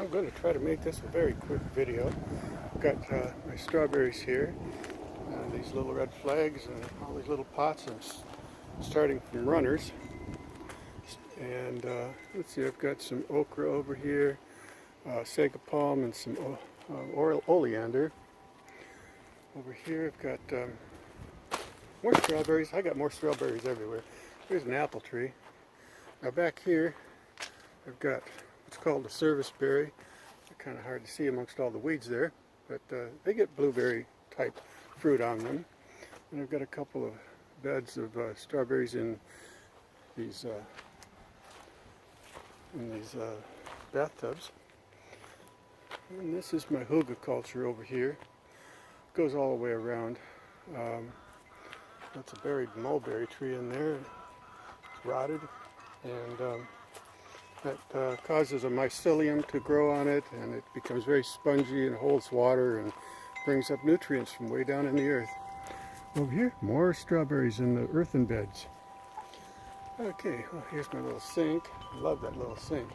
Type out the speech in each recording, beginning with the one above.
I'm going to try to make this a very quick video. I've got my strawberries here, these little red flags and all these little pots. I'm starting from runners. And let's see, I've got some okra over here, sago palm, and some oleander. Over here I've got more strawberries. I got more strawberries everywhere. Here's an apple tree. Now back here I've got what's called a service berry. They're kind of hard to see amongst all the weeds there, but they get blueberry type fruit on them. And I've got a couple of beds of strawberries in these bathtubs. And this is my hygge culture over here. It goes all the way around. That's a buried mulberry tree in there. It's rotted, and that causes a mycelium to grow on it, and it becomes very spongy and holds water and brings up nutrients from way down in the earth. Over here, more strawberries in the earthen beds. Okay, well, here's my little sink. I love that little sink.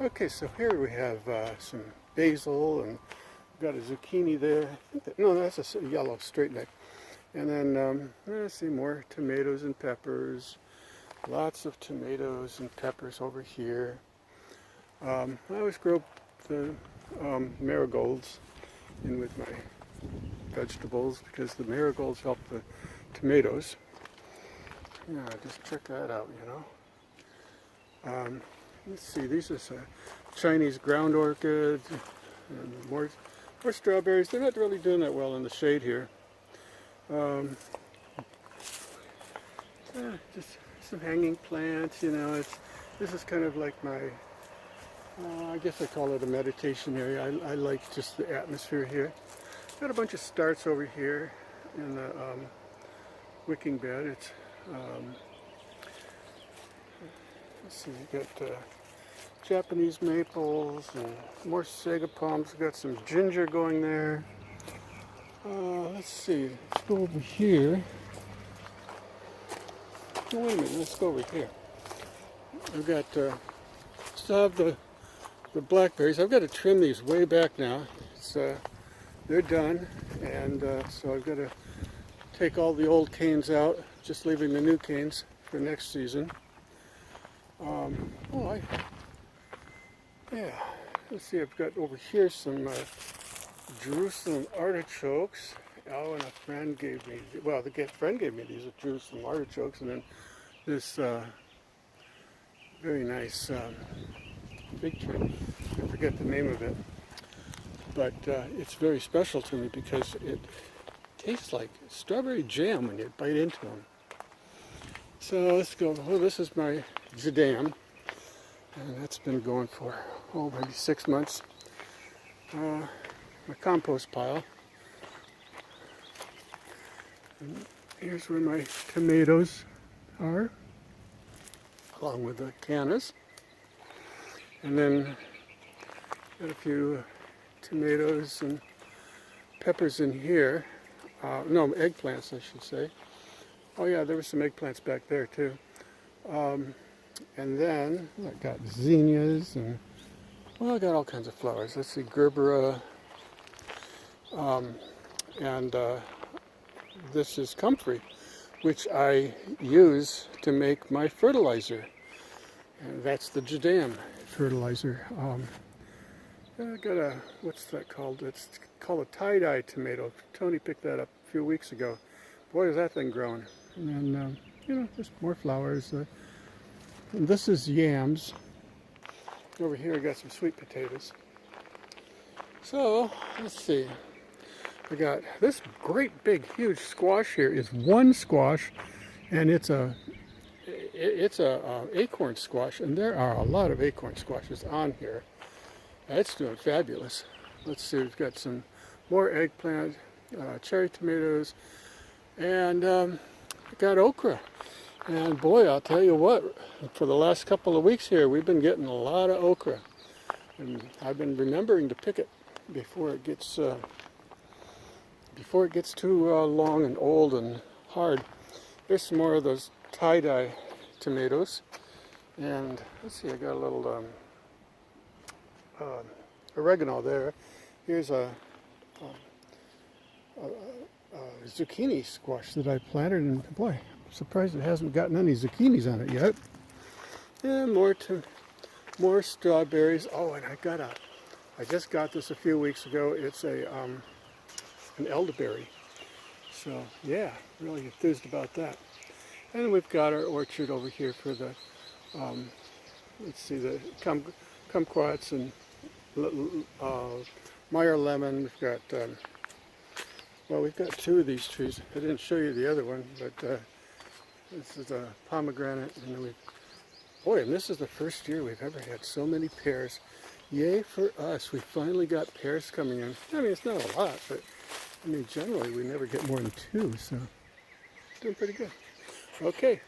Okay, so here we have some basil, and we've got a zucchini there. No, that's a yellow straight neck. And then, let's see, more tomatoes and peppers. Lots of tomatoes and peppers over here. I always grow the marigolds in with my vegetables because the marigolds help the tomatoes. Yeah, just check that out, you know. Let's see, these are Chinese ground orchid, and more strawberries. They're not really doing that well in the shade here. Just some hanging plants, you know. This is kind of like my, I guess I call it a meditation area. I like just the atmosphere here. Got a bunch of starts over here in the wicking bed. It's let's see, you got Japanese maples and more sago palms. We've got some ginger going there. Let's see, let's go over here. Oh, wait a minute, let's go over here. I've got, still have the blackberries. I've got to trim these way back now. They're done, and so I've got to take all the old canes out, just leaving the new canes for next season. Yeah, let's see, I've got over here some Jerusalem artichokes. Oh, and a friend gave me, well, the friend gave me these Jerusalem artichokes, and then this very nice fig tree. I forget the name of it, but it's very special to me because it tastes like strawberry jam when you bite into them. So let's go. Oh, this is my jadam, and that's been going for, maybe 6 months. My compost pile. And here's where my tomatoes are, along with the cannas. And then got a few tomatoes and peppers in here. No, eggplants, I should say. Oh yeah, there were some eggplants back there too. And then I got zinnias and, well, I got all kinds of flowers. Let's see, gerbera, and this is comfrey, which I use to make my fertilizer. And that's the jadam fertilizer. I got a, what's that called? It's called a tie-dye tomato. Tony picked that up a few weeks ago. Boy, is that thing growing. And then, you know, just more flowers. And this is yams. Over here I got some sweet potatoes. So, let's see. I got this great big huge squash here. Is one squash, and it's a acorn squash, and there are a lot of acorn squashes on here. It's doing fabulous. Let's see, we've got some more eggplant, cherry tomatoes, and I got okra. And boy, I'll tell you what, for the last couple of weeks here, we've been getting a lot of okra. And I've been remembering to pick it before it gets too long and old and hard. There's some more of those tie-dye tomatoes. And let's see, I got a little oregano there. Here's a zucchini squash that I planted, and boy, I'm surprised it hasn't gotten any zucchinis on it yet. And more strawberries. Oh, and I just got this a few weeks ago. It's an elderberry. So yeah, really enthused about that. And we've got our orchard over here for the, let's see, the kumquats and Meyer lemon. We've got, well, we've got 2 of these trees. I didn't show you the other one, but this is a pomegranate. And then boy, and this is the first year we've ever had so many pears. Yay for us. We finally got pears coming in. I mean, it's not a lot, but I mean, generally we never get more than 2, so doing pretty good. Okay,